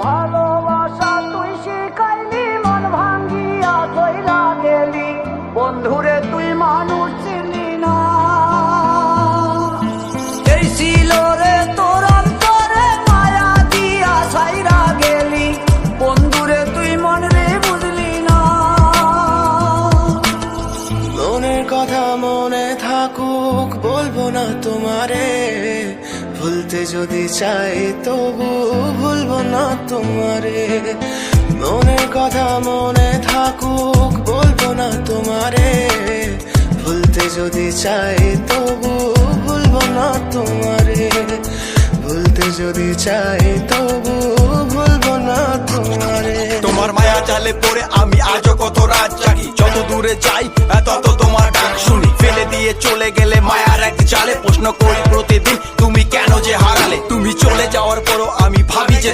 ভালোবাসা তুই শিখাইলি, মন ভাঙ্গিয়া চইলা গেলি, বন্ধুরে তুই মানুষ চিনি না। এই ছিল রে তোর অন্তরে মায়া দিয়া ছাইরা গেলি, বন্ধুরে তুই মন রে বুঝলি না। মনের কথা মনে থাকুক বলবো না তোমারে, ভুলতে যদি চাই তবু ভুলবো না তোমারে। মনের কথা মনে থাকুক বলবো না তোমারে, ভুলতে যদি চাই তবু ভুলবো না তোমারে। ভুলতে যদি চাই তবু ভুলবো না তোমারে। তোমার মায়া জালে পড়ে আমি আজও কত রাত জাগি, যত দূরে যাই তত তোমার ডাক শুনি। ফেলে দিয়ে চলে গেলে মায়ার এক জালে, প্রশ্ন করি প্রতিদিন তুমি কেন যে হারালে। তুমি চলে যাওয়ার পরও আমি ভাবি যে